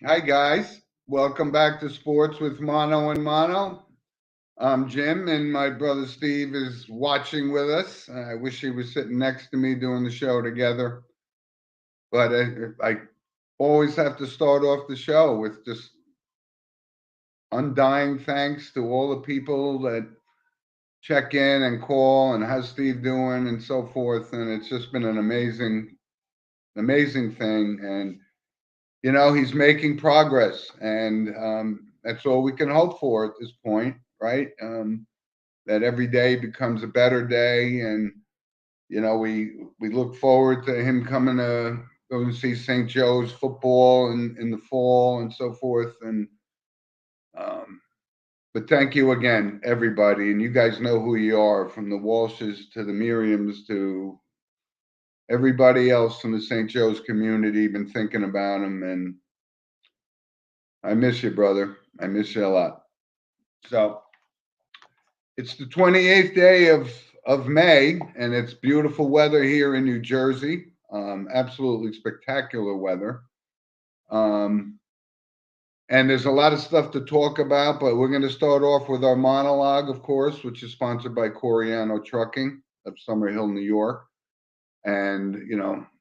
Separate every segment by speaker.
Speaker 1: Hi, guys. Welcome back to Sports with Mono and Mono. I'm Jim, and my brother Steve is watching with us. I wish he was sitting next to me doing the show together. But I always have to start off the show with just undying thanks to all the people that check in and call and how's Steve doing and so forth. And it's just been an amazing thing. And he's making progress, and that's all we can hope for at this point, right? That every day becomes a better day, and we look forward to him coming to go and see St. Joe's football in the fall and so forth. And um, but thank you again, everybody, and you guys know who you are, from the Walshes to the Miriams to everybody else in the St. Joe's community. Been thinking about him, and I miss you, brother. I miss you a lot. So it's the 28th day of May, and it's beautiful weather here in New Jersey. Absolutely spectacular weather. Um, and there's a lot of stuff to talk about, but we're going to start off with our monologue, of course, which is sponsored by Coriano Trucking of Summerhill, New York. And,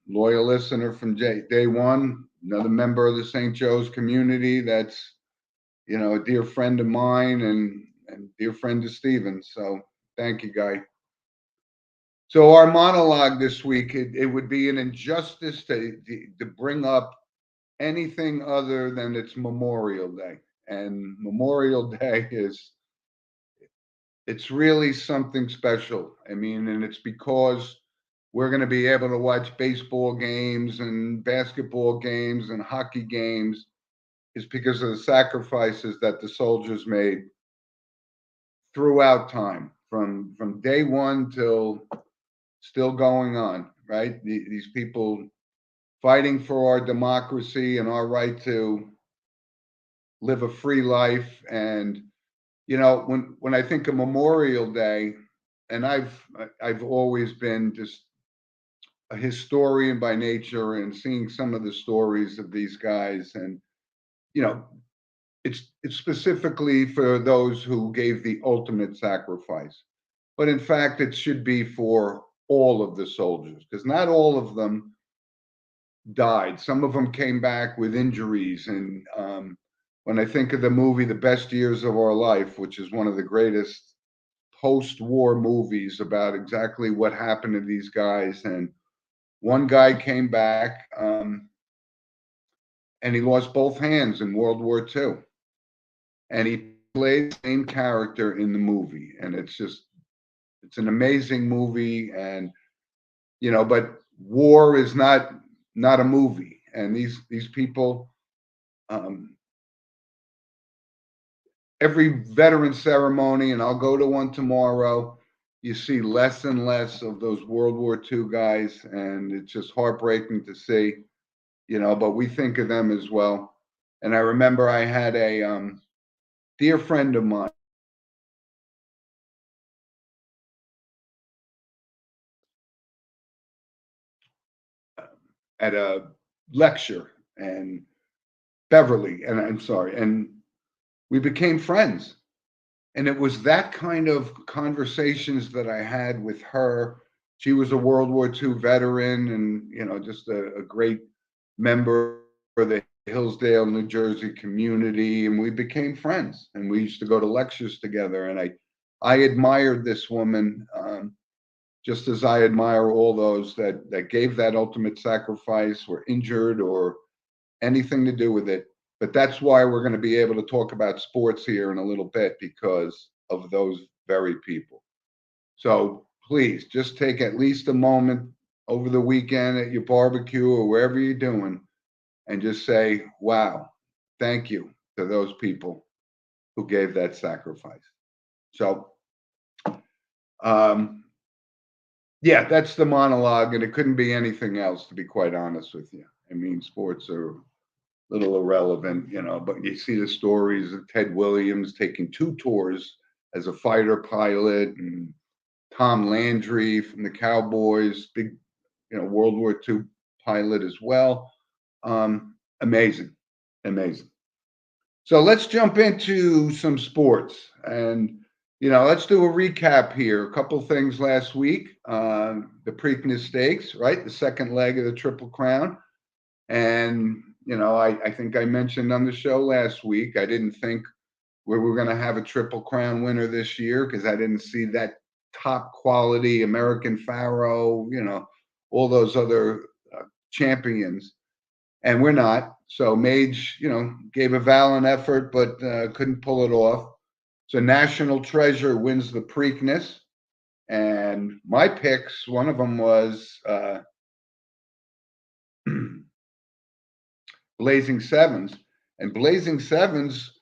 Speaker 1: loyal listener from day one, another member of the St. Joe's community that's a dear friend of mine and dear friend of Steven. So thank you, guy. So our monologue this week, it would be an injustice to bring up anything other than it's Memorial Day. And Memorial Day it's really something special. I mean, and it's because we're going to be able to watch baseball games and basketball games and hockey games is because of the sacrifices that the soldiers made throughout time, from day one till still going on, right? These people fighting for our democracy and our right to live a free life. And when I think of Memorial Day, and I've always been just a historian by nature, and seeing some of the stories of these guys, and you know it's specifically for those who gave the ultimate sacrifice. But in fact, it should be for all of the soldiers, because not all of them died. Some of them came back with injuries. And when I think of the movie The Best Years of Our Life, which is one of the greatest post war movies about exactly what happened to these guys, and one guy came back and he lost both hands in World War II. And he played the same character in the movie. And it's an amazing movie. And but war is not a movie. And these people, um, every veteran ceremony, and I'll go to one tomorrow, you see less and less of those World War II guys, and it's just heartbreaking to see. But we think of them as well. And I remember I had a dear friend of mine at a lecture, and Beverly, and I'm sorry, and we became friends. And it was that kind of conversations that I had with her. She was a World War II veteran, and just a great member of the Hillsdale, New Jersey community, and we became friends. And we used to go to lectures together. And I admired this woman, just as I admire all those that gave that ultimate sacrifice, were injured or anything to do with it. But that's why we're going to be able to talk about sports here in a little bit, because of those very people. So please just take at least a moment over the weekend at your barbecue or wherever you're doing, and just say, wow, thank you to those people who gave that sacrifice. So, um, yeah, that's the monologue, and it couldn't be anything else, to be quite honest with you. I mean, sports are little irrelevant, but you see the stories of Ted Williams taking two tours as a fighter pilot, and Tom Landry from the Cowboys, big, World War II pilot as well. Amazing. Amazing. So let's jump into some sports and let's do a recap here. A couple things last week. The Preakness Stakes, right? The second leg of the Triple Crown. And, I think I mentioned on the show last week, I didn't think we were going to have a Triple Crown winner this year because I didn't see that top quality American Pharaoh, all those other champions. And we're not. So Mage, gave a valiant effort, but couldn't pull it off. So National Treasure wins the Preakness. And my picks, one of them was Blazing Sevens. And Blazing Sevens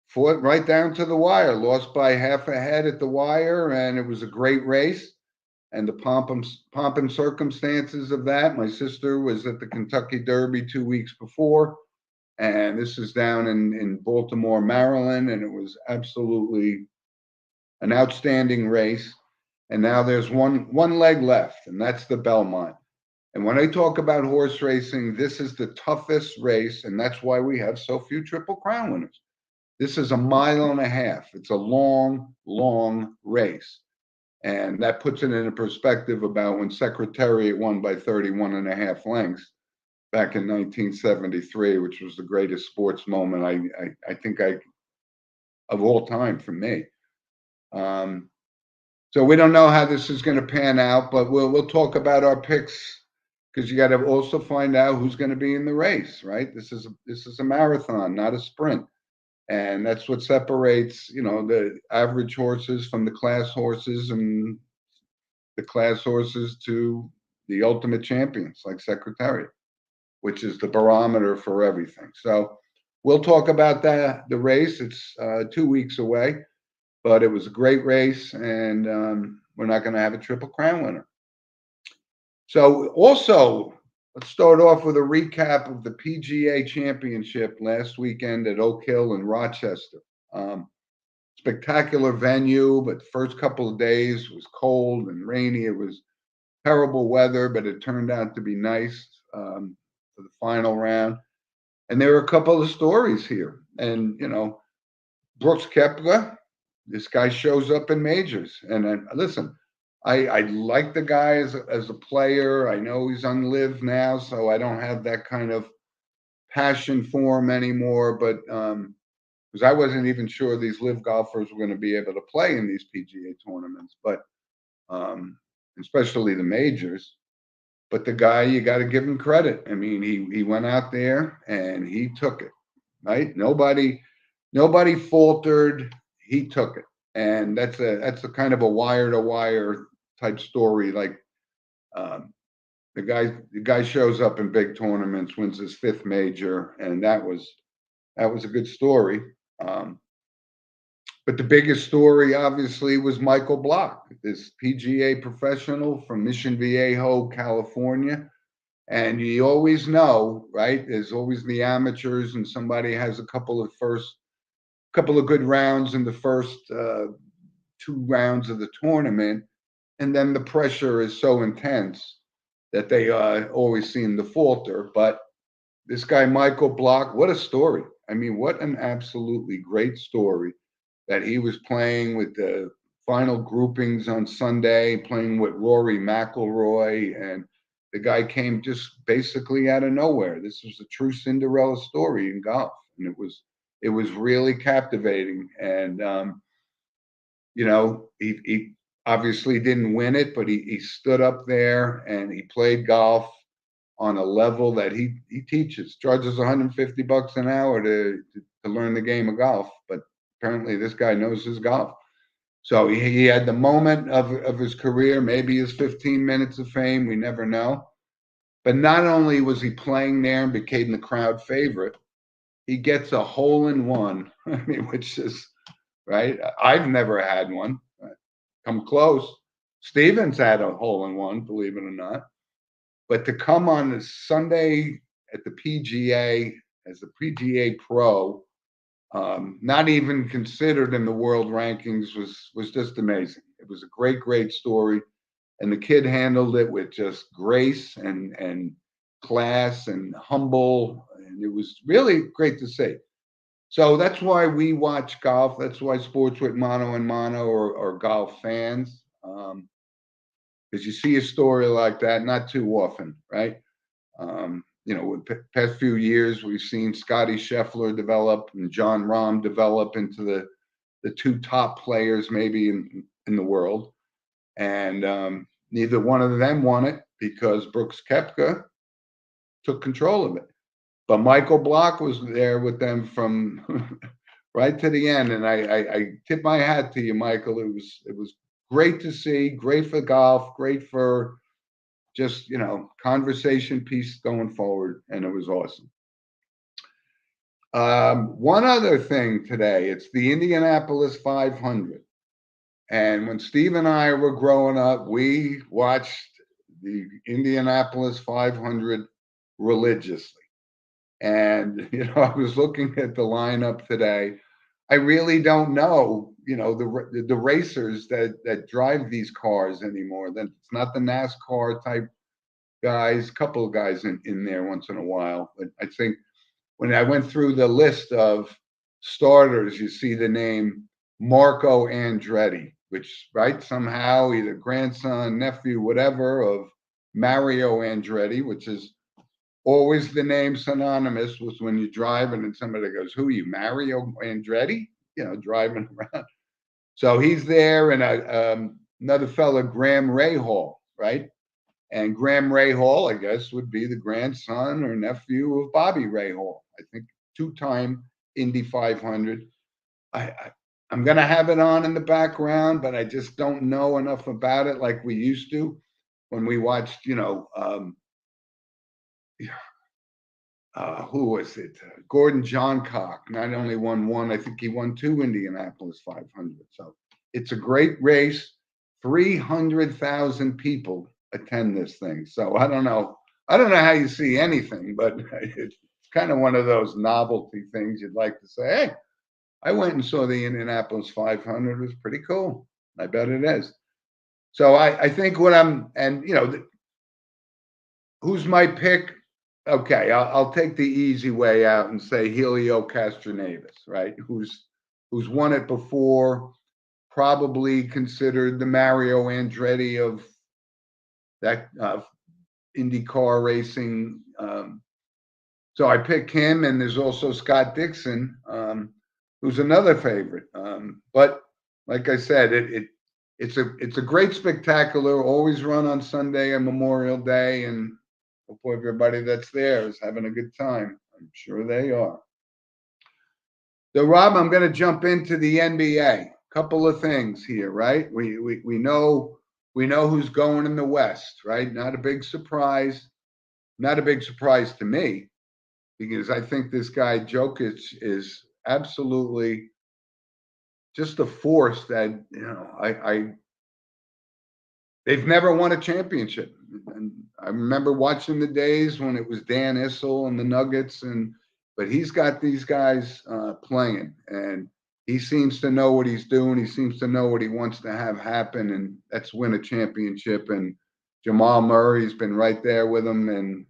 Speaker 1: fought right down to the wire, lost by half a head at the wire, and it was a great race. And the pomp and circumstances of that, my sister was at the Kentucky Derby 2 weeks before, and this is down in Baltimore, Maryland, and it was absolutely an outstanding race. And now there's one leg left, and that's the Belmont. And when I talk about horse racing, this is the toughest race, and that's why we have so few Triple Crown winners. This is a mile and a half. It's a long, long race. And that puts it in a perspective about when Secretariat won by 31 and a half lengths back in 1973, which was the greatest sports moment I think of all time for me. So we don't know how this is going to pan out, but we'll talk about our picks because you got to also find out who's going to be in the race, right? This is a marathon, not a sprint. And that's what separates, the average horses from the class horses and the class horses to the ultimate champions like Secretariat, which is the barometer for everything. So we'll talk about the race. It's 2 weeks away, but it was a great race, and we're not going to have a Triple Crown winner. So also, let's start off with a recap of the PGA Championship last weekend at Oak Hill in Rochester. Spectacular venue, but the first couple of days was cold and rainy. It was terrible weather, but it turned out to be nice for the final round. And there were a couple of stories here. And, Brooks Koepka, this guy shows up in majors. And listen, I like the guy as a player. I know he's on LIV now, so I don't have that kind of passion for him anymore. But because I wasn't even sure these LIV golfers were going to be able to play in these PGA tournaments, but especially the majors. But the guy, you got to give him credit. I mean, he went out there and he took it, right? Nobody faltered. He took it, and that's a kind of a wire to wire type story. Like the guy shows up in big tournaments, wins his fifth major, and that was a good story. But the biggest story, obviously, was Michael Block, this PGA professional from Mission Viejo, California. And you always know, right? There's always the amateurs, and somebody has a couple of good rounds in the first 2 rounds of the tournament, and then the pressure is so intense that they always seem to falter. But this guy, Michael Block, what a story. I mean, what an absolutely great story that he was playing with the final groupings on Sunday, playing with Rory McIlroy, and the guy came just basically out of nowhere. This was a true Cinderella story in golf, and it was really captivating. And he obviously didn't win it, but he stood up there and he played golf on a level that he teaches. Charges $150 an hour to learn the game of golf, but apparently this guy knows his golf. So he had the moment of his career, maybe his 15 minutes of fame. We never know. But not only was he playing there and became the crowd favorite, he gets a hole in one. I mean, which is right. I've never had one. Come close. Stevens had a hole in one, believe it or not. But to come on a Sunday at the PGA as a PGA pro, not even considered in the world rankings, was just amazing. It was a great story, and the kid handled it with just grace and class and humble, and it was really great to see. So that's why we watch golf. That's why Sports with Mono and Mono are golf fans. Because you see a story like that not too often, right? With past few years, we've seen Scotty Scheffler develop and John Rahm develop into the two top players maybe in the world. And neither one of them won it because Brooks Koepka took control of it. But Michael Block was there with them from right to the end. And I tip my hat to you, Michael. It was great to see, great for golf, great for just, conversation piece going forward. And it was awesome. One other thing today, it's the Indianapolis 500. And when Steve and I were growing up, we watched the Indianapolis 500 religiously. And, I was looking at the lineup today. I really don't know, the racers that drive these cars anymore. That it's not the NASCAR type guys, couple of guys in there once in a while. But I think when I went through the list of starters, you see the name Marco Andretti, which, right, somehow either grandson, nephew, whatever, of Mario Andretti, which is always the name synonymous with when you drive and then somebody goes, who are you, Mario Andretti? Driving around. So he's there, and another fella, Graham Rahal, right? And Graham Rahal, I guess, would be the grandson or nephew of Bobby Rahal. I think two-time Indy 500. I'm going to have it on in the background, but I just don't know enough about it like we used to when we watched, who was it? Gordon Johncock not only won one, I think he won two Indianapolis 500. So it's a great race. 300,000 people attend this thing. So I don't know. I don't know how you see anything, but it's kind of one of those novelty things you'd like to say, hey, I went and saw the Indianapolis 500. It was pretty cool. I bet it is. So I think who's my pick? Okay, I'll take the easy way out and say Helio Castroneves, right? Who's won it before, probably considered the Mario Andretti of that IndyCar racing. So I pick him, and there's also Scott Dixon, who's another favorite. But like I said, it's a great spectacular. Always run on Sunday and Memorial Day, and hope everybody that's there is having a good time. I'm sure they are. So, Rob, I'm going to jump into the NBA. Couple of things here, right? We know who's going in the West, right? Not a big surprise. Not a big surprise to me, because I think this guy Jokic is absolutely just a force that they've never won a championship. And I remember watching the days when it was Dan Issel and the Nuggets, but he's got these guys playing, and he seems to know what he's doing. He seems to know what he wants to have happen, and that's win a championship. And Jamal Murray's been right there with him, and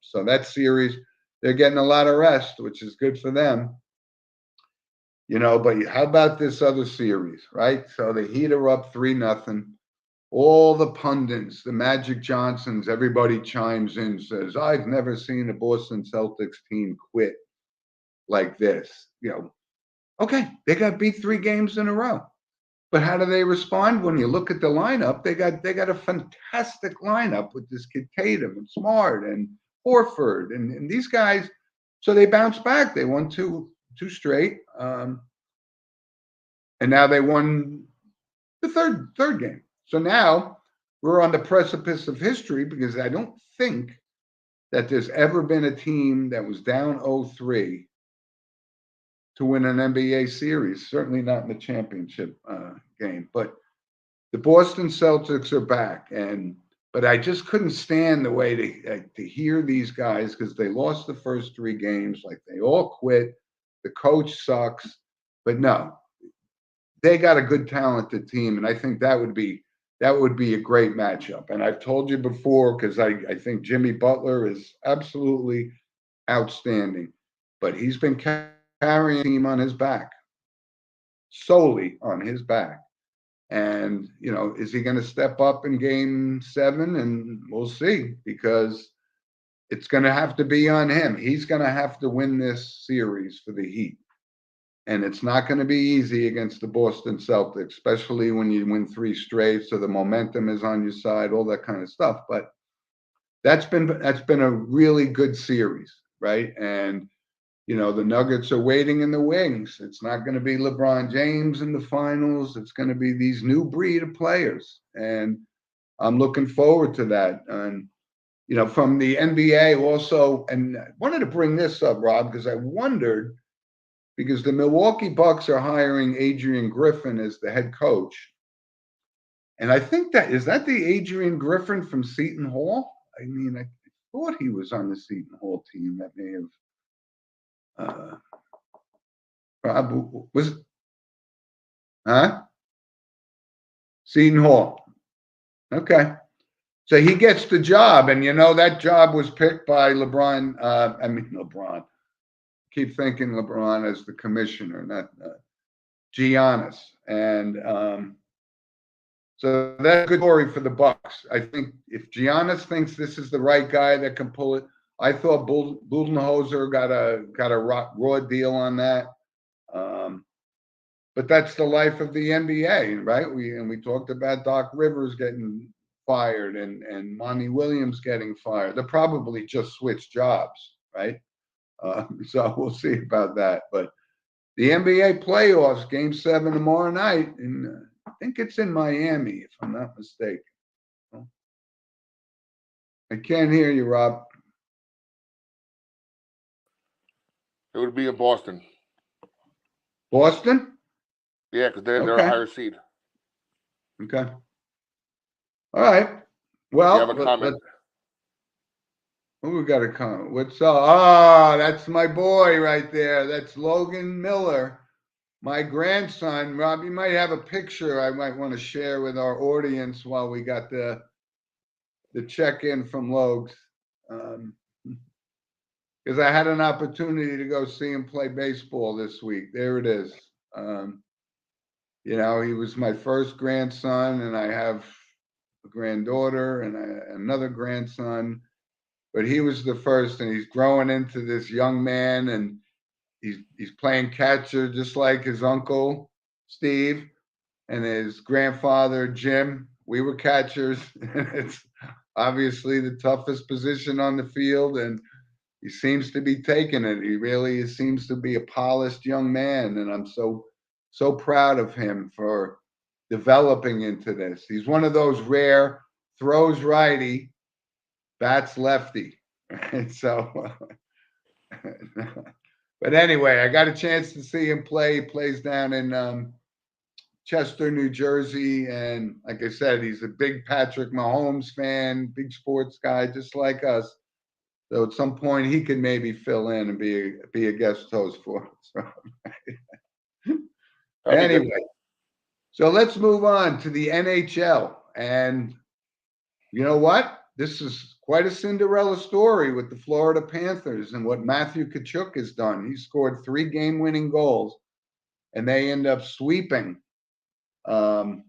Speaker 1: so that series, they're getting a lot of rest, which is good for them. But how about this other series, right? So the Heat are up 3-0. All the pundits, the Magic Johnsons, everybody chimes in, says, I've never seen a Boston Celtics team quit like this. Okay, they got beat 3 games in a row. But how do they respond? When you look at the lineup, they got a fantastic lineup with this kid Tatum and Smart and Horford and these guys. So they bounced back. They won two straight. And now they won the third game. So now we're on the precipice of history, because I don't think that there's ever been a team that was down 0-3 to win an NBA series, certainly not in the championship game. But the Boston Celtics are back, but I just couldn't stand the way to hear these guys, because they lost the first 3 games, like they all quit. The coach sucks, but no, they got a good, talented team, and I think that would be a great matchup. And I've told you before, because I think Jimmy Butler is absolutely outstanding. But he's been carrying the team on his back, solely on his back. And, is he going to step up in game 7? And we'll see, because it's going to have to be on him. He's going to have to win this series for the Heat. And it's not going to be easy against the Boston Celtics, especially when you win 3 straight. So the momentum is on your side, all that kind of stuff. But that's been a really good series, right? And the Nuggets are waiting in the wings. It's not going to be LeBron James in the finals. It's going to be these new breed of players, and I'm looking forward to that. And from the NBA also, and I wanted to bring this up, Rob, because I wondered, because the Milwaukee Bucks are hiring Adrian Griffin as the head coach. And I think is that the Adrian Griffin from Seton Hall? I mean, I thought he was on the Seton Hall team. That may have Rob, was it? Huh? Seton Hall. Okay. So he gets the job, and that job was picked by LeBron. LeBron. Keep thinking LeBron as the commissioner, not Giannis. And so that's a good story for the Bucks. I think if Giannis thinks this is the right guy that can pull it, I thought Budenholzer got a raw deal on that. But that's the life of the NBA, right? We talked about Doc Rivers getting fired and Monty Williams getting fired. They'll probably just switch jobs, right? So we'll see about that. But the NBA playoffs, Game 7 tomorrow night, and I think it's in Miami, if I'm not mistaken. I can't hear you, Rob.
Speaker 2: It would be in Boston.
Speaker 1: Boston?
Speaker 2: Yeah, because they're a higher seed.
Speaker 1: Okay. All right. Well,
Speaker 2: you have a comment?
Speaker 1: We got a comment. What's up? Ah, that's my boy right there. That's Logan Miller, my grandson. Rob, you might have a picture I might want to share with our audience while we got the check-in from Logs. Because I had an opportunity to go see him play baseball this week. There it is. He was my first grandson, and I have a granddaughter and another grandson. But he was the first, and he's growing into this young man, and he's playing catcher just like his uncle Steve and his grandfather Jim. We were catchers. It's obviously the toughest position on the field, and he seems to be taking it. He really seems to be a polished young man, and I'm so proud of him for developing into this. He's one of those rare throws righty, bats lefty. And so, but anyway, I got a chance to see him play. He plays down in Chester, New Jersey. And like I said, he's a big Patrick Mahomes fan, big sports guy, just like us. So at some point he could maybe fill in and be a guest host for us. Anyway, so let's move on to the NHL. And you know what? This is quite a Cinderella story with the Florida Panthers and what Matthew Tkachuk has done. He scored 3 game-winning goals, and they end up sweeping to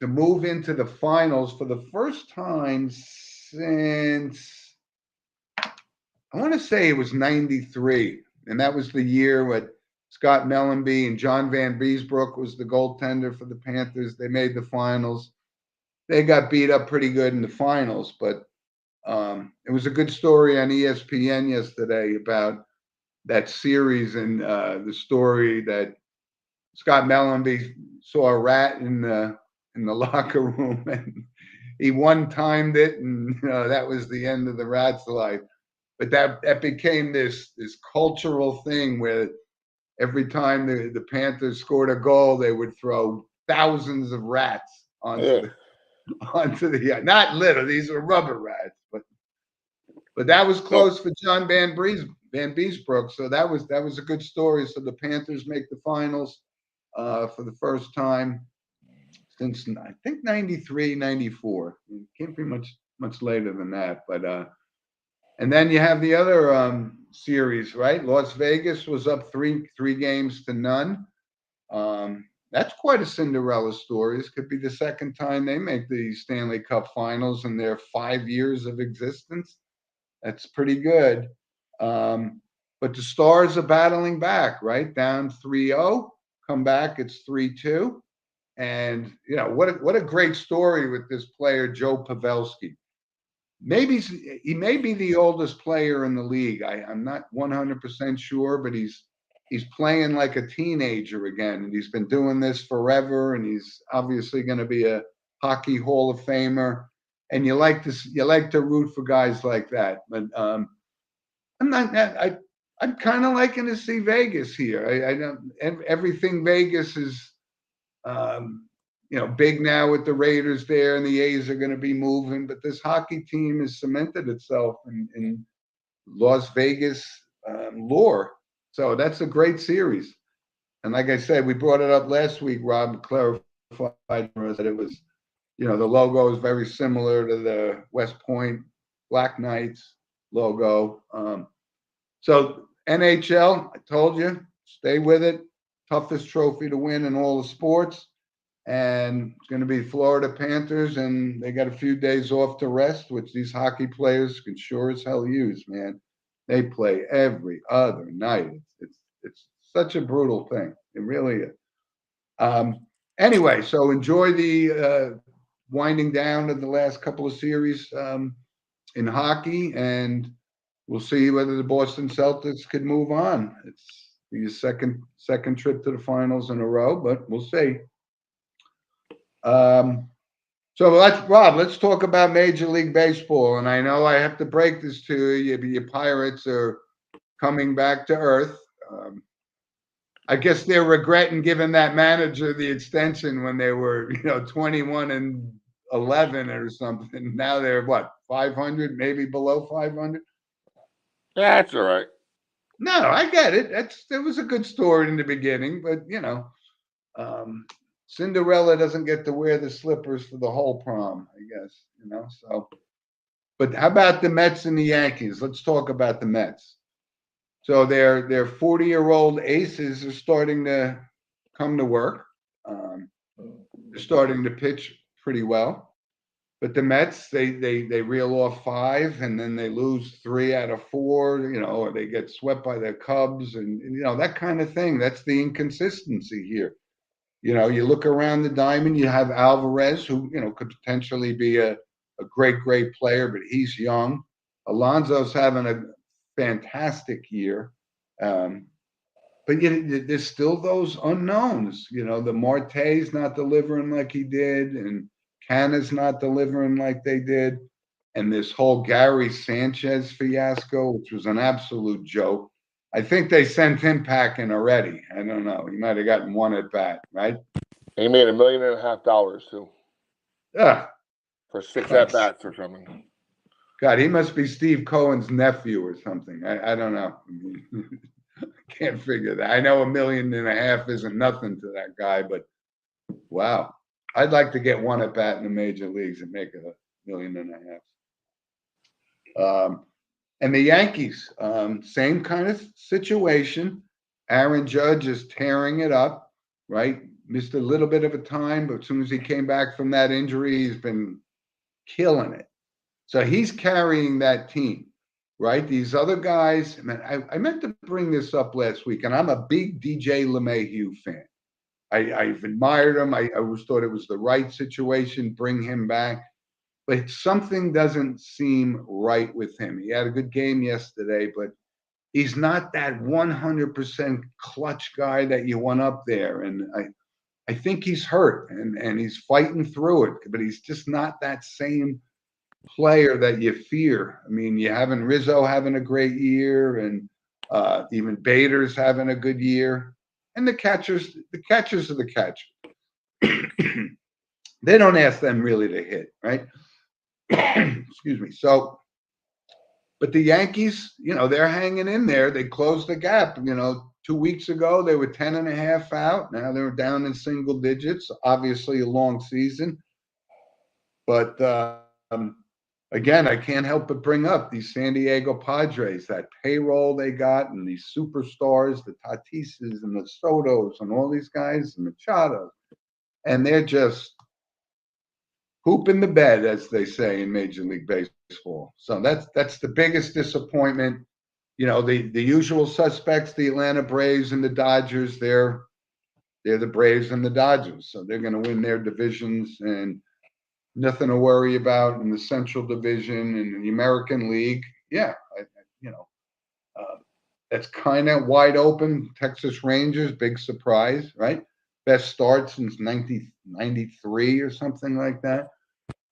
Speaker 1: move into the finals for the first time since, I want to say it was 93. And that was the year when Scott Mellenby and John Van Beesbrook was the goaltender for the Panthers. They made the finals. They got beat up pretty good in the finals, but it was a good story on ESPN yesterday about that series and the story that Scott Mellenby saw a rat in the locker room, and he one-timed it, and that was the end of the rat's life. But that became this cultural thing where every time the Panthers scored a goal, they would throw thousands of rats onto the not litter. These are rubber rats, but that was close for John Van Beesbrook. So that was a good story. So the Panthers make the finals for the first time since I think 93, 94. It can't be much later than that. But And then you have the other series, right? Las Vegas was up three games to none. That's quite a Cinderella story. This could be the second time they make the Stanley Cup Finals in their 5 years of existence. That's pretty good. But the Stars are battling back, right? Down 3-0, come back, it's 3-2. And what a great story with this player, Joe Pavelski. Maybe he may be the oldest player in the league. I'm not 100% sure, but he's playing like a teenager again, and he's been doing this forever. And he's obviously going to be a hockey Hall of Famer. And you like to root for guys like that. But I'm not. I'm kind of liking to see Vegas here. I don't. Everything Vegas is. Big now with the Raiders there, and the A's are going to be moving. But this hockey team has cemented itself in Las Vegas lore. So that's a great series. And like I said, we brought it up last week. Rob clarified for us that it was, the logo is very similar to the West Point Black Knights logo. So NHL, I told you, stay with it. Toughest trophy to win in all the sports. And it's going to be Florida Panthers, and they got a few days off to rest, which these hockey players can sure as hell use, man. They play every other night. It's such a brutal thing. It really is. Anyway, so enjoy the winding down of the last couple of series in hockey, and we'll see whether the Boston Celtics could move on. It's the second trip to the finals in a row, but we'll see. So let's talk about Major League Baseball. And I know I have to break this to you, but your Pirates are coming back to earth. I guess they're regretting giving that manager the extension when they were, 21-11 or something. Now they're 500, maybe below 500.
Speaker 2: That's all right.
Speaker 1: No, I get it. It was a good story in the beginning, but Cinderella doesn't get to wear the slippers for the whole prom, I guess, so. But how about the Mets and the Yankees? Let's talk about the Mets. So their 40-year-old aces are starting to come to work. They're starting to pitch pretty well. But the Mets, they reel off 5, and then they lose 3 out of 4, or they get swept by the Cubs, and that kind of thing. That's the inconsistency here. You look around the diamond, you have Alvarez, who, could potentially be a great player, but he's young. Alonso's having a fantastic year. But there's still those unknowns. The Marte's not delivering like he did, and Canna's not delivering like they did. And this whole Gary Sanchez fiasco, which was an absolute joke. I think they sent him packing already. I don't know. He might have gotten one at bat, right?
Speaker 2: He made $1.5 million too. For 6 at bats or something.
Speaker 1: God, he must be Steve Cohen's nephew or something. I don't know. Can't figure that. I know $1.5 million isn't nothing to that guy, but wow. I'd like to get one at bat in the major leagues and make $1.5 million. And the Yankees, same kind of situation. Aaron Judge is tearing it up, right? Missed a little bit of a time, but as soon as he came back from that injury, he's been killing it. So he's carrying that team, right? These other guys, man, I meant to bring this up last week, and I'm a big DJ LeMahieu fan. I've admired him. I always thought it was the right situation, bring him back. But something doesn't seem right with him. He had a good game yesterday, but he's not that 100% clutch guy that you want up there. And I think he's hurt, and he's fighting through it, but he's just not that same player that you fear. I mean, you having Rizzo having a great year, and even Bader's having a good year. And the catchers are the catchers. They don't ask them really to hit, right? Excuse me. So, but the Yankees, they're hanging in there. They closed the gap. 2 weeks ago, they were 10.5 out. Now they're down in single digits. Obviously, a long season. But again, I can't help but bring up these San Diego Padres, that payroll they got, and these superstars, the Tatises and the Sotos and all these guys, and Machado, and they're just hooping the bed, as they say in Major League Baseball. So that's the biggest disappointment. You know, the usual suspects, the Atlanta Braves and the Dodgers, they're the Braves and the Dodgers. So they're going to win their divisions and nothing to worry about in the Central Division and in the American League. Yeah, that's kind of wide open. Texas Rangers, big surprise, right? Best start since 1993 or something like that.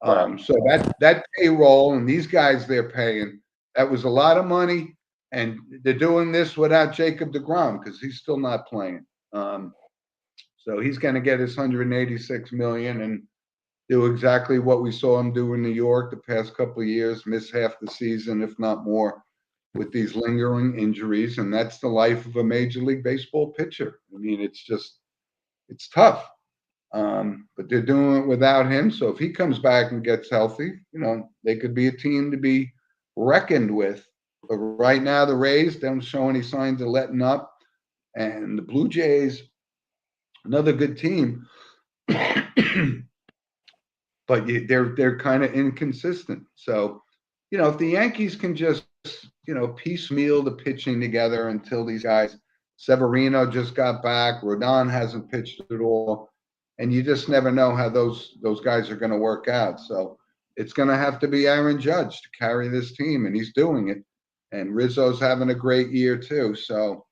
Speaker 1: So that payroll and these guys they're paying, that was a lot of money. And they're doing this without Jacob deGrom because he's still not playing. So he's going to get his $186 million and do exactly what we saw him do in New York the past couple of years, miss half the season, if not more, with these lingering injuries. And that's the life of a Major League Baseball pitcher. I mean, it's tough. But they're doing it without him. So if he comes back and gets healthy, you know, they could be a team to be reckoned with. But right now, the Rays don't show any signs of letting up. And the Blue Jays, another good team. But they're kind of inconsistent. So, you know, if the Yankees can just, you know, piecemeal the pitching together until these guys, Severino just got back, Rodon hasn't pitched at all, and you just never know how those guys are going to work out. So it's going to have to be Aaron Judge to carry this team, and he's doing it. And Rizzo's having a great year too. So,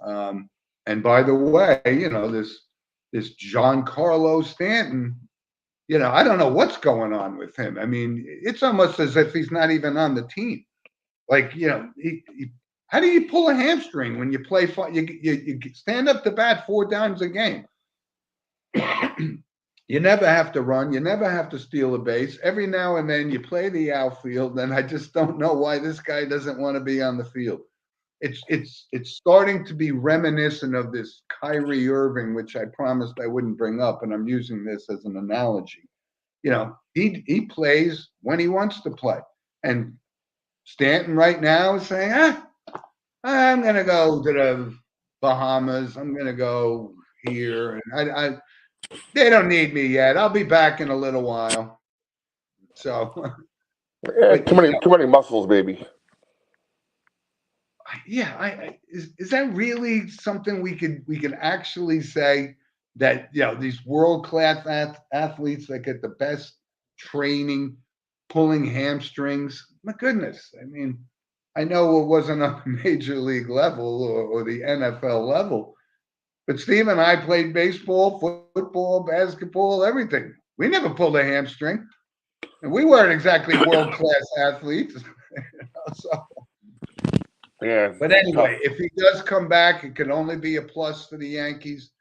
Speaker 1: and by the way, you know, this Giancarlo Stanton, you know, I don't know what's going on with him. I mean, it's almost as if he's not even on the team. Like, you know, how do you pull a hamstring when you play? You stand up to bat 4 times a game. You never have to run. You never have to steal a base. Every now and then you play the outfield, and I just don't know why this guy doesn't want to be on the field. It's starting to be reminiscent of this Kyrie Irving, which I promised I wouldn't bring up, and I'm using this as an analogy. You know, he plays when he wants to play, and Stanton right now is saying, I'm going to go to the Bahamas. I'm going to go here, and they don't need me yet. I'll be back in a little while. So,
Speaker 2: too many muscles, baby.
Speaker 1: Yeah, is that really something we could actually say that, you know, these world-class athletes that get the best training, pulling hamstrings? My goodness, I mean, I know it wasn't on the major league level or the NFL level, but Steve and I played baseball, football, basketball, everything. We never pulled a hamstring, and we weren't exactly world-class athletes. So.
Speaker 2: Yeah.
Speaker 1: But anyway, if he does come back, it can only be a plus for the Yankees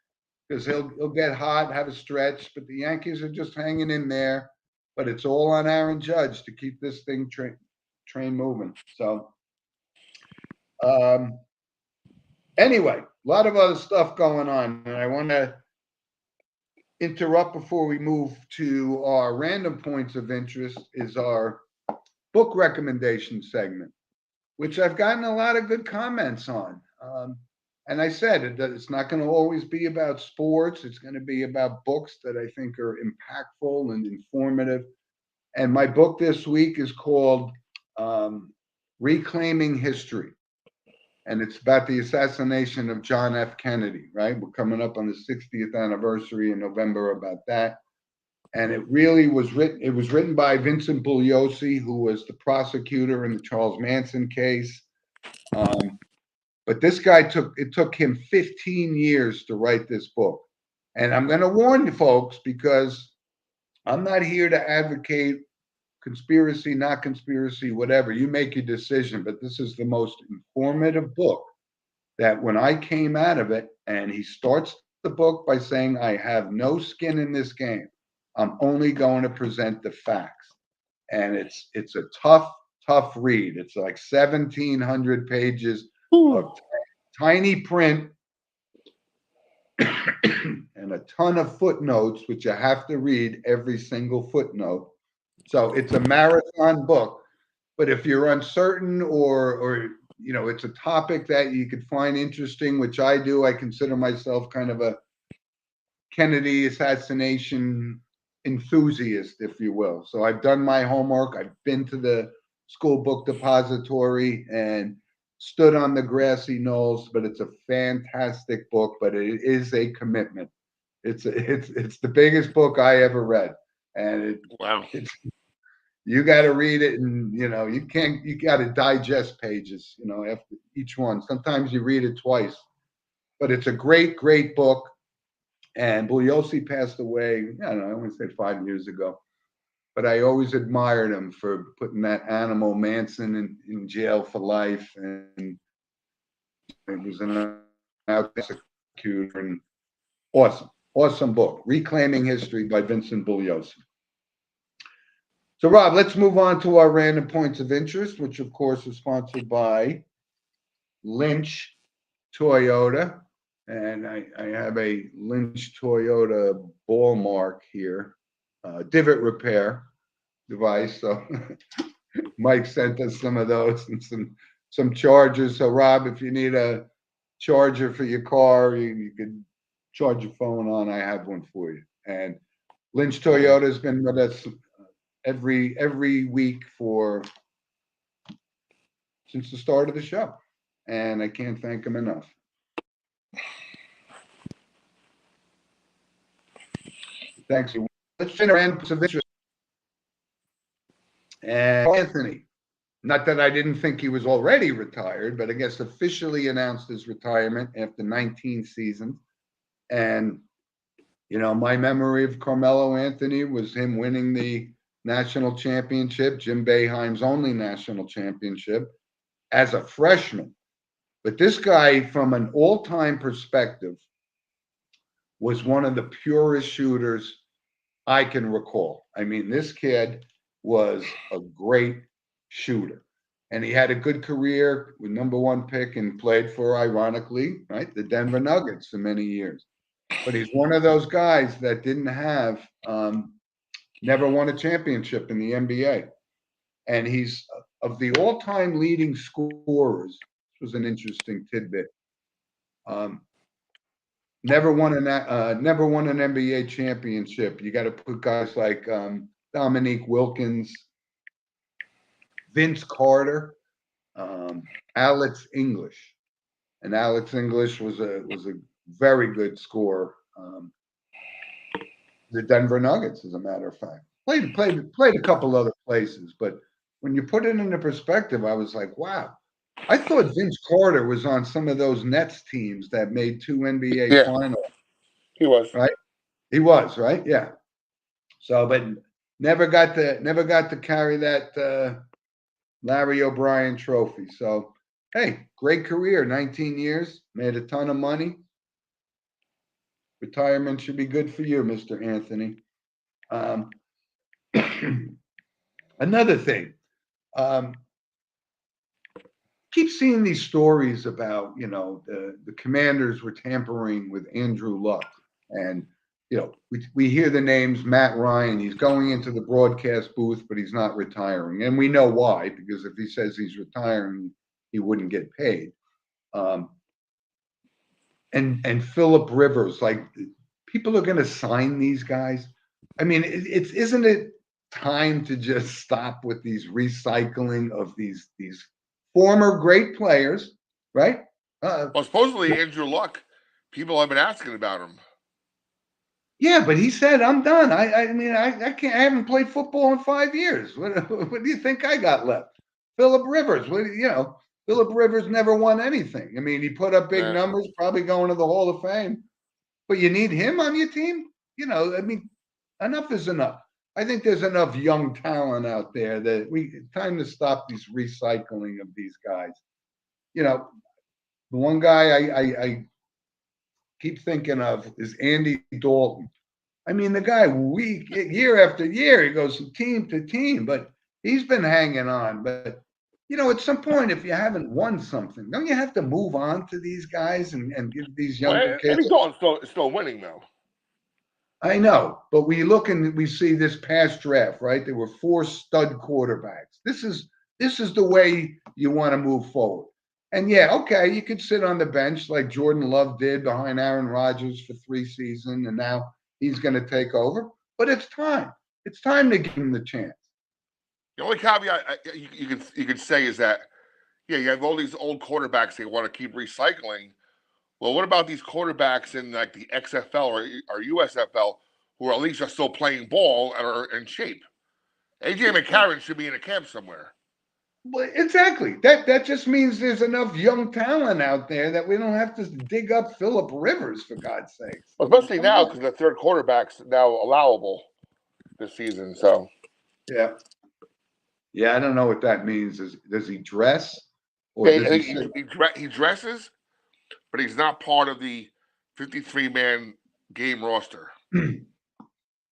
Speaker 1: because he'll get hot, have a stretch. But the Yankees are just hanging in there. But it's all on Aaron Judge to keep this thing train moving. So, anyway, a lot of other stuff going on, and I want to interrupt before we move to our random points of interest. Is our book recommendation segment, which I've gotten a lot of good comments on. And I said it's not going to always be about sports. It's going to be about books that I think are impactful and informative. And my book this week is called Reclaiming History. And it's about the assassination of John F. Kennedy, right? We're coming up on the 60th anniversary in November about that. And it really was written. It was written by Vincent Bugliosi, who was the prosecutor in the Charles Manson case. But this guy took him 15 years to write this book. And I'm going to warn you folks, because I'm not here to advocate conspiracy, not conspiracy, whatever. You make your decision. But this is the most informative book that when I came out of it, and he starts the book by saying, I have no skin in this game. I'm only going to present the facts. And it's a tough read. It's like 1,700 pages of tiny print and a ton of footnotes, which you have to read every single footnote. So it's a marathon book. But if you're uncertain or you know, it's a topic that you could find interesting, which I do. I consider myself kind of a Kennedy assassination enthusiast, if you will. So I've done my homework. I've been to the school book depository and stood on the grassy knolls, but it's a fantastic book, but it is a commitment. It's the biggest book I ever read. And it's you got to read it, and you know, you got to digest pages, you know, after each one. Sometimes you read it twice. But it's a great book. And Bugliosi passed away, I don't know, I want to say 5 years ago. But I always admired him for putting that animal Manson in jail for life. And it was an executor. And awesome book, Reclaiming History by Vincent Bugliosi. So, Rob, let's move on to our random points of interest, which, of course, is sponsored by Lynch Toyota. And I have a Lynch Toyota ball mark here, divot repair device. So Mike sent us some of those and some chargers. So Rob, if you need a charger for your car, you could charge your phone on. I have one for you. And Lynch Toyota has been with us every week since the start of the show, and I can't thank them enough. Thanks. Let's finish random of interest. And Anthony, not that I didn't think he was already retired, but I guess officially announced his retirement after 19 seasons. And, you know, my memory of Carmelo Anthony was him winning the national championship, Jim Boeheim's only national championship, as a freshman. But this guy, from an all-time perspective, was one of the purest shooters I can recall. I mean, this kid was a great shooter. And he had a good career with #1 pick and played for, ironically, right, the Denver Nuggets for many years. But he's one of those guys that didn't have, never won a championship in the NBA. And he's of the all-time leading scorers. This was an interesting tidbit. Never won an NBA championship. You got to put guys like Dominique Wilkins, Vince Carter, Alex English, and Alex English was a very good scorer. The Denver Nuggets, as a matter of fact, played a couple other places, but when you put it into perspective, I was like, wow. I thought Vince Carter was on some of those Nets teams that made 2 NBA finals.
Speaker 2: He was.
Speaker 1: Right? He was, right? Yeah. So, but never got to carry that Larry O'Brien trophy. So, hey, great career, 19 years, made a ton of money. Retirement should be good for you, Mr. Anthony. Another thing, keep seeing these stories about, you know, the Commanders were tampering with Andrew Luck. And, you know, we hear the names Matt Ryan. He's going into the broadcast booth, but he's not retiring. And we know why, because if he says he's retiring, he wouldn't get paid. And Philip Rivers, like, people are going to sign these guys. I mean, isn't it time to just stop with these recycling of these former great players, right?
Speaker 2: Well, supposedly Andrew Luck, people have been asking about him.
Speaker 1: Yeah, but he said, "I'm done. I mean, I can't. I haven't played football in 5 years. What do you think I got left?" Philip Rivers, Philip Rivers never won anything. I mean, he put up big numbers, probably going to the Hall of Fame. But you need him on your team? You know, I mean, enough is enough. I think there's enough young talent out there that time to stop these recycling of these guys. You know, the one guy I keep thinking of is Andy Dalton. I mean, the guy year after year, he goes from team to team, but he's been hanging on. But, you know, at some point, if you haven't won something, don't you have to move on to these guys and give these younger kids?
Speaker 2: Andy Dalton's still winning, though.
Speaker 1: I know, but we look and we see this past draft, right? There were 4 stud quarterbacks. This is the way you want to move forward. And yeah, okay, you could sit on the bench like Jordan Love did behind Aaron Rodgers for 3 seasons, and now he's going to take over. But it's time. It's time to give him the chance.
Speaker 2: The only caveat you can say is that, yeah, you have all these old quarterbacks they want to keep recycling. Well, what about these quarterbacks in like the XFL or USFL who are at least are still playing ball and are in shape? AJ McCarron should be in a camp somewhere.
Speaker 1: Well, exactly. That just means there's enough young talent out there that we don't have to dig up Phillip Rivers, for God's sakes.
Speaker 2: Well, especially now because the third quarterback's now allowable this season. So
Speaker 1: yeah, I don't know what that means. Does he dress?
Speaker 2: Or yeah, he dresses, but he's not part of the 53-man game roster.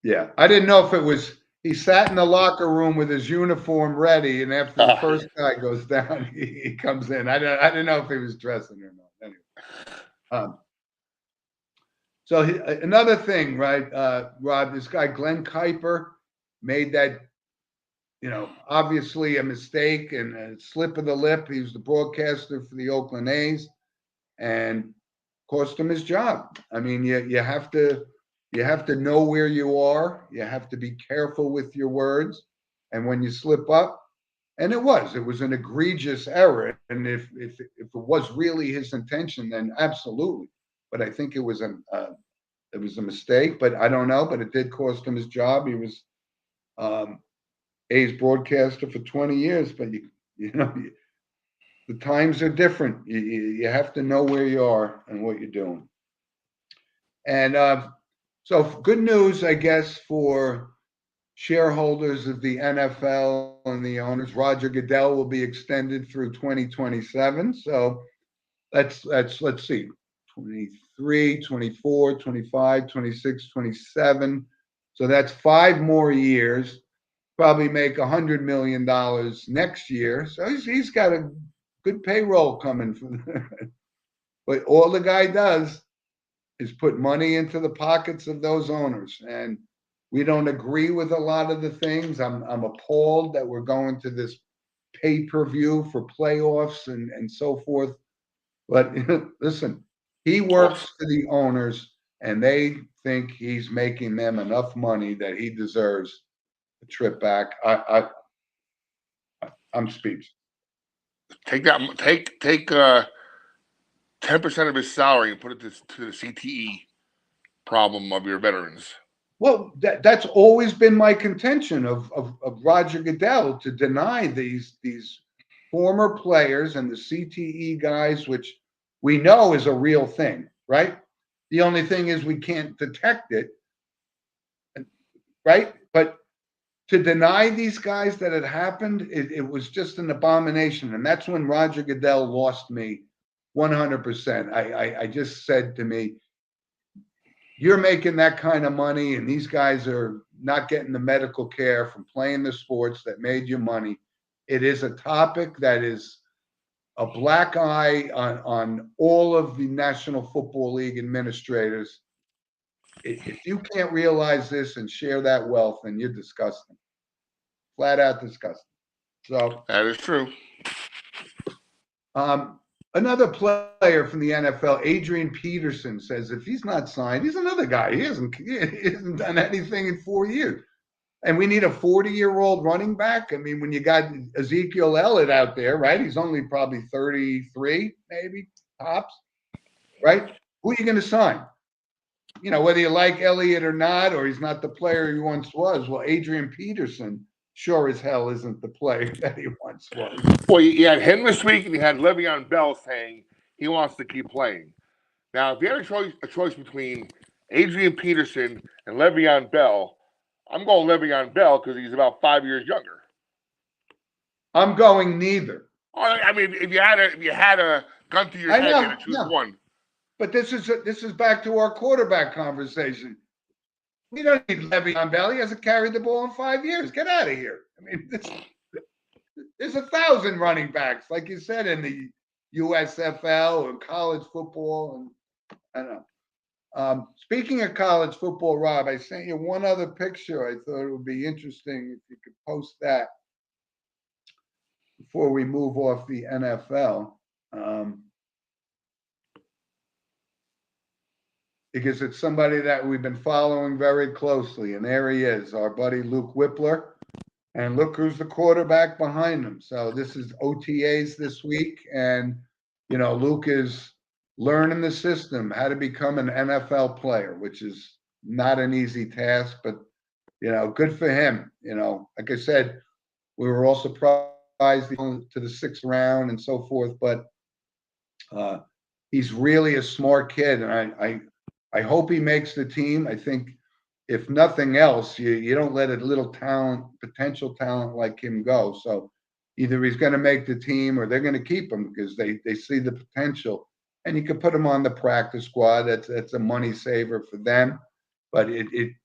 Speaker 1: Yeah, I didn't know if it was he sat in the locker room with his uniform ready, and after the first guy goes down, he comes in. I didn't know if he was dressing or not. Anyway, so another thing, right, Rob? This guy Glenn Kuiper made that, obviously a mistake and a slip of the lip. He was the broadcaster for the Oakland A's, and cost him his job. I mean, you have to know where you are. You have to be careful with your words. And when you slip up, and it was an egregious error. And if it was really his intention, then absolutely. But I think it was a mistake. But I don't know. But it did cost him his job. He was A's broadcaster for 20 years. But the times are different. You have to know where you are and what you're doing. And so good news, I guess, for shareholders of the NFL and the owners. Roger Goodell will be extended through 2027. So let's see, 23, 24, 25, 26, 27. So that's 5 more years. Probably make $100 million next year. So he's got a good payroll coming from but all the guy does is put money into the pockets of those owners. And we don't agree with a lot of the things. I'm appalled that we're going to this pay-per-view for playoffs and so forth. But listen, he works for the owners, and they think he's making them enough money that he deserves a trip back. I'm speechless.
Speaker 2: Take 10% of his salary and put it to the CTE problem of your veterans.
Speaker 1: Well, that's always been my contention of Roger Goodell, to deny these former players and the CTE guys, which we know is a real thing, right? The only thing is we can't detect it, right? But to deny these guys that it happened, it was just an abomination. And that's when Roger Goodell lost me 100%. I just said to me, you're making that kind of money and these guys are not getting the medical care from playing the sports that made you money. It is a topic that is a black eye on all of the National Football League administrators. If you can't realize this and share that wealth, then you're disgusting. Flat out disgusting. So
Speaker 2: that is true.
Speaker 1: Another player from the NFL, Adrian Peterson, says if he's not signed, he's another guy. He hasn't done anything in 4 years. And we need a 40-year-old running back. I mean, when you got Ezekiel Elliott out there, right? He's only probably 33, maybe, tops, right? Who are you going to sign? Whether you like Elliott or not, or he's not the player he once was. Well, Adrian Peterson sure as hell isn't the player that he once was.
Speaker 2: Well, you had him this week, and you had Le'Veon Bell saying he wants to keep playing. Now, if you had a choice between Adrian Peterson and Le'Veon Bell, I'm going Le'Veon Bell because he's about 5 years younger.
Speaker 1: I'm going neither.
Speaker 2: I mean, if you had a gun to your head, you had to choose one.
Speaker 1: But this is back to our quarterback conversation. We don't need Le'Veon Bell. He hasn't carried the ball in 5 years. Get out of here. I mean, there's 1,000 running backs, like you said, in the USFL or college football, and I don't know. Speaking of college football, Rob, I sent you one other picture. I thought it would be interesting if you could post that before we move off the NFL. Because it's somebody that we've been following very closely. And there he is, our buddy Luke Whippler. And look who's the quarterback behind him. So this is OTAs this week. And, Luke is learning the system, how to become an NFL player, which is not an easy task, but, good for him. Like I said, we were all surprised to the 6th round and so forth, but he's really a smart kid. And I hope he makes the team. I think if nothing else, you don't let a little potential talent like him go. So either he's going to make the team or they're going to keep him because they see the potential. And you can put him on the practice squad. That's a money saver for them, but it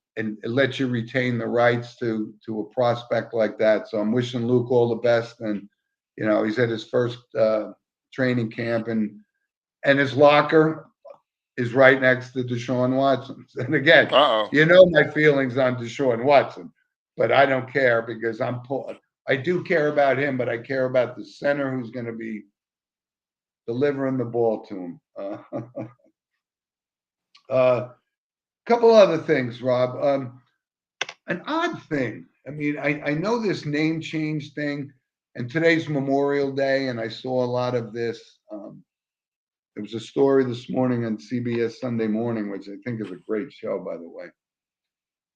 Speaker 1: lets you retain the rights to a prospect like that. So I'm wishing Luke all the best. And he's at his first training camp, and his locker is right next to Deshaun Watson. And again, my feelings on Deshaun Watson, but I don't care because I do care about him, but I care about the center who's going to be delivering the ball to him. Couple other things, Rob. An odd thing. I mean, I know this name change thing, and today's Memorial Day, and I saw a lot of this. There was a story this morning on CBS Sunday Morning, which I think is a great show, by the way,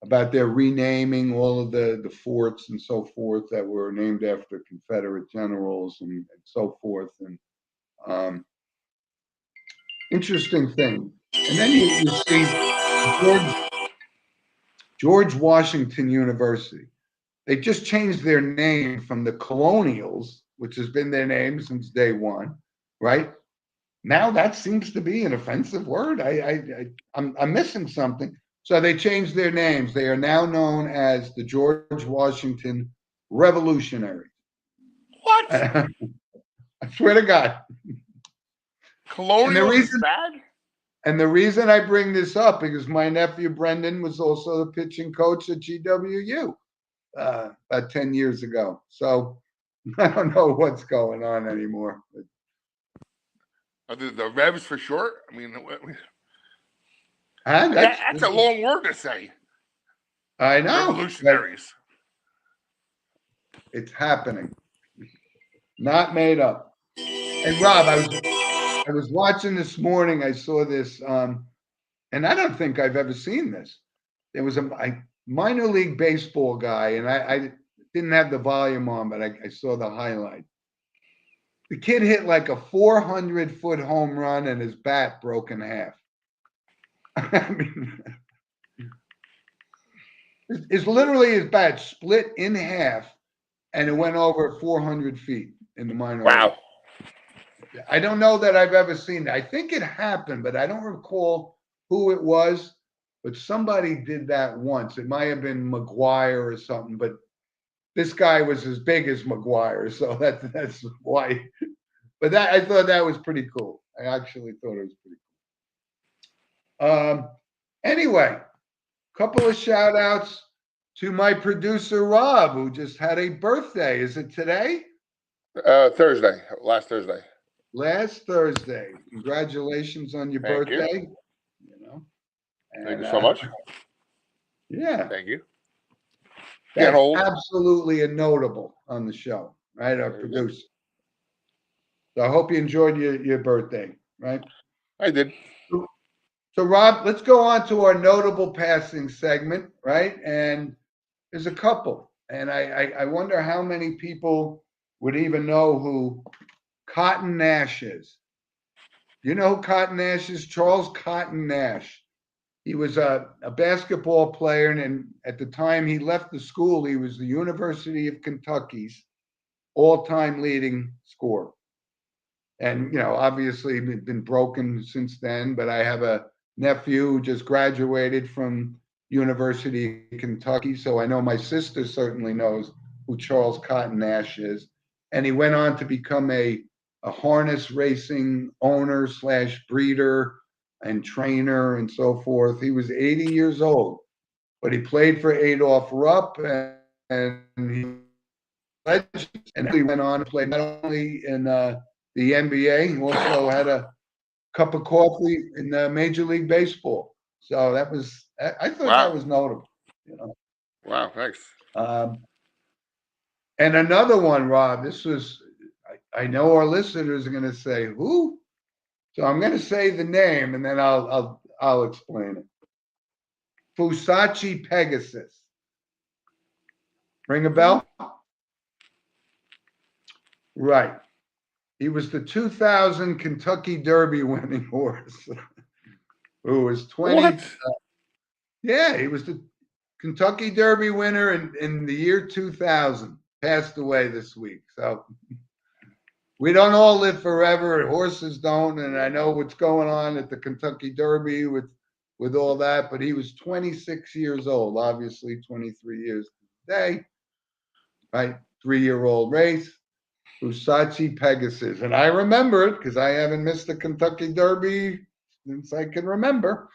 Speaker 1: about their renaming all of the forts and so forth that were named after Confederate generals and so forth. And interesting thing. And then you see George Washington University. They just changed their name from the Colonials, which has been their name since day one, right? Now that seems to be an offensive word. I'm missing something. So they changed their names. They are now known as the George Washington Revolutionaries.
Speaker 2: What?
Speaker 1: I swear to God.
Speaker 2: Colonial is bad?
Speaker 1: And the reason I bring this up because my nephew Brendan was also the pitching coach at GWU about 10 years ago. So I don't know what's going on anymore.
Speaker 2: Are the Revs for short? I mean,
Speaker 1: that's
Speaker 2: a long word to say.
Speaker 1: I know.
Speaker 2: Revolutionaries.
Speaker 1: It's happening. Not made up. And Rob, I was watching this morning. I saw this, and I don't think I've ever seen this. There was a minor league baseball guy, and I didn't have the volume on, but I saw the highlight. The kid hit like a 400-foot home run, and his bat broke in half. I mean, it's literally his bat split in half, and it went over 400 feet in the minor league. I don't know that I've ever seen that. I think it happened, but I don't recall who it was. But somebody did that once. It might have been McGuire or something, but this guy was as big as McGuire, so that's why. But I thought that was pretty cool. I actually thought it was pretty cool. Anyway, couple of shout outs to my producer Rob, who just had a birthday. Is it today?
Speaker 2: Thursday. Last Thursday.
Speaker 1: Last Thursday. Congratulations on your birthday.
Speaker 2: Thank you so much.
Speaker 1: Yeah.
Speaker 2: Thank you.
Speaker 1: That's absolutely a notable on the show, right? Our producer. So I hope you enjoyed your birthday, right?
Speaker 2: I did.
Speaker 1: So Rob, let's go on to our notable passing segment, right? And there's a couple. And I wonder how many people would even know who Cotton Nash is. You know who Cotton Nash is? Charles Cotton Nash. He was a basketball player, and at the time he left the school, he was the University of Kentucky's all-time leading scorer. And, obviously been broken since then, but I have a nephew who just graduated from University of Kentucky, so I know my sister certainly knows who Charles Cotton Nash is. And he went on to become a harness racing owner / breeder, and trainer and so forth. He was 80 years old, but he played for Adolph Rupp, and he went on to play not only in the NBA, he also had a cup of coffee in Major League Baseball. So that was, I thought that
Speaker 2: Wow.
Speaker 1: was notable. You know.
Speaker 2: Wow. Thanks.
Speaker 1: And another one, Rob, this was, I know our listeners are going to say, who? So I'm going to say the name and then I'll explain it. Fusachi Pegasus. Ring a bell? Right. He was the 2000 Kentucky Derby winning horse. Who was 20?
Speaker 2: What?
Speaker 1: Yeah, he was the Kentucky Derby winner in the year 2000. Passed away this week. So we don't all live forever. Horses don't. And I know what's going on at the Kentucky Derby with all that. But he was 26 years old, obviously 23 years today. Right? 3-year-old race. Fusachi Pegasus. And I remember it because I haven't missed the Kentucky Derby since I can remember.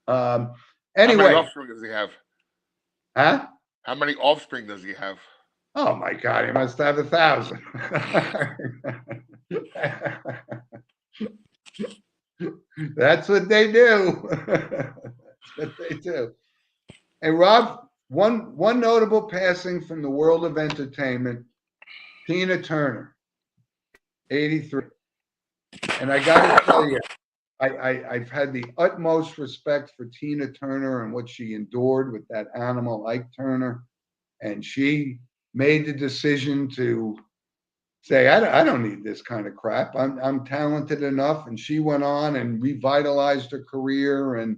Speaker 2: How many
Speaker 1: Anyway,
Speaker 2: offspring does he have?
Speaker 1: huh?
Speaker 2: How many offspring does he have?
Speaker 1: Oh my God, he must have 1,000. That's what they do. That's what they do. Hey, Rob, one notable passing from the world of entertainment, Tina Turner, 83. And I got to tell you, I've had the utmost respect for Tina Turner and what she endured with that animal, Ike Turner. And she made the decision to say, I don't need this kind of crap. I'm talented enough. And she went on and revitalized her career and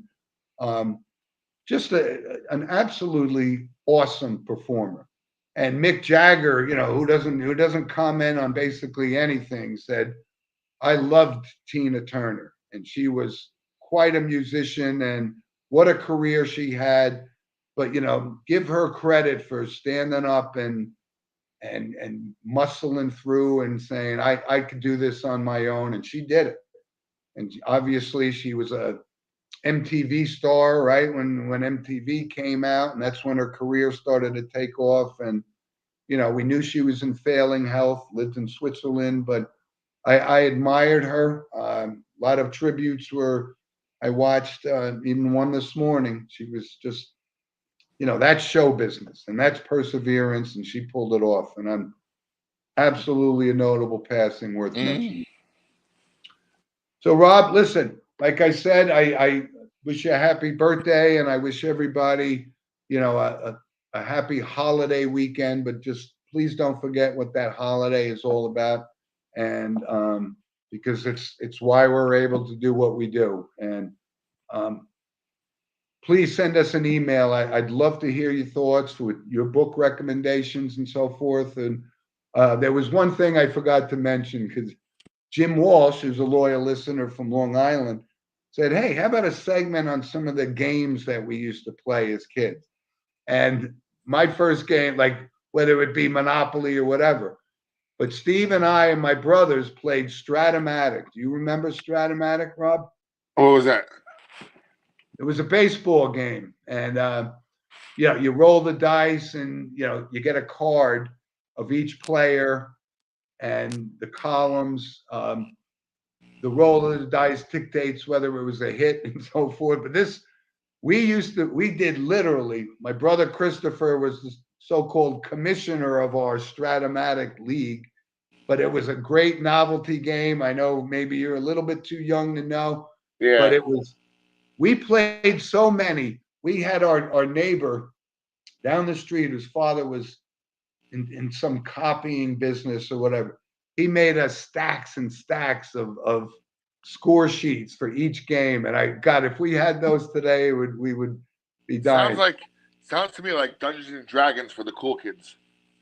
Speaker 1: just an absolutely awesome performer. And Mick Jagger, who doesn't comment on basically anything, said, I loved Tina Turner, and she was quite a musician, and what a career she had. But give her credit for standing up and muscling through and saying, I could do this on my own, and she did it. And obviously, she was a MTV star, right? When MTV came out, and that's when her career started to take off. And we knew she was in failing health, lived in Switzerland, but I admired her. A lot of tributes I watched, even one this morning. She was just, that's show business and that's perseverance, and she pulled it off. And I'm absolutely a notable passing worth mentioning. So, Rob, listen, like I said, I wish you a happy birthday, and I wish everybody, a happy holiday weekend. But just please don't forget what that holiday is all about, and because it's why we're able to do what we do. And please send us an email. I'd love to hear your thoughts with your book recommendations and so forth. And there was one thing I forgot to mention, because Jim Walsh, who's a loyal listener from Long Island, said, hey, how about a segment on some of the games that we used to play as kids? And my first game, like whether it be Monopoly or whatever, but Steve and I and my brothers played Stratomatic. Do you remember Stratomatic, Rob?
Speaker 2: What was that?
Speaker 1: It was a baseball game. And, you roll the dice and, you get a card of each player and the columns. The roll of the dice dictates whether it was a hit and so forth. But we did literally, my brother Christopher was the so-called commissioner of our Stratomatic league, but it was a great novelty game. I know maybe you're a little bit too young to know, but we played so many. We had our neighbor down the street whose father was in some copying business or whatever. He made us stacks and stacks of score sheets for each game. And God, if we had those today, we would be dying.
Speaker 2: Sounds to me like Dungeons and Dragons for the cool kids.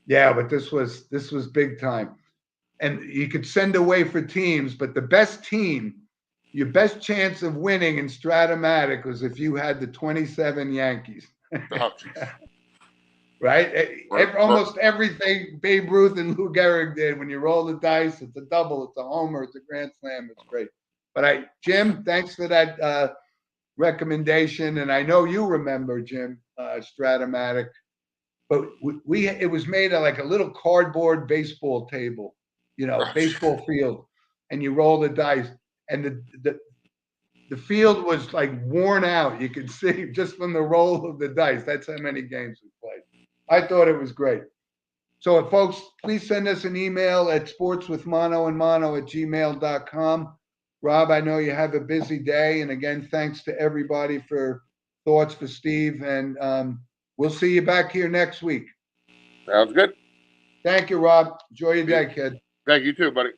Speaker 1: Yeah, but this was big time. And you could send away for teams, but the best team, your best chance of winning in Stratomatic was if you had the 27 Yankees.
Speaker 2: Oh,
Speaker 1: right? Almost everything Babe Ruth and Lou Gehrig did. When you roll the dice, it's a double, it's a homer, it's a grand slam. It's great. But Jim, thanks for that recommendation. And I know you remember, Jim, Stratomatic. But it was made of like a little cardboard baseball table, baseball field, and you roll the dice, and the field was like worn out. You could see just from the roll of the dice. That's how many games we played. I thought it was great. So, folks, please send us an email at sportswithmano@gmail.com. Rob, I know you have a busy day. And again, thanks to everybody for thoughts for Steve. And we'll see you back here next week.
Speaker 2: Sounds good.
Speaker 1: Thank you, Rob. Enjoy your day, kid.
Speaker 2: Thank you too, buddy.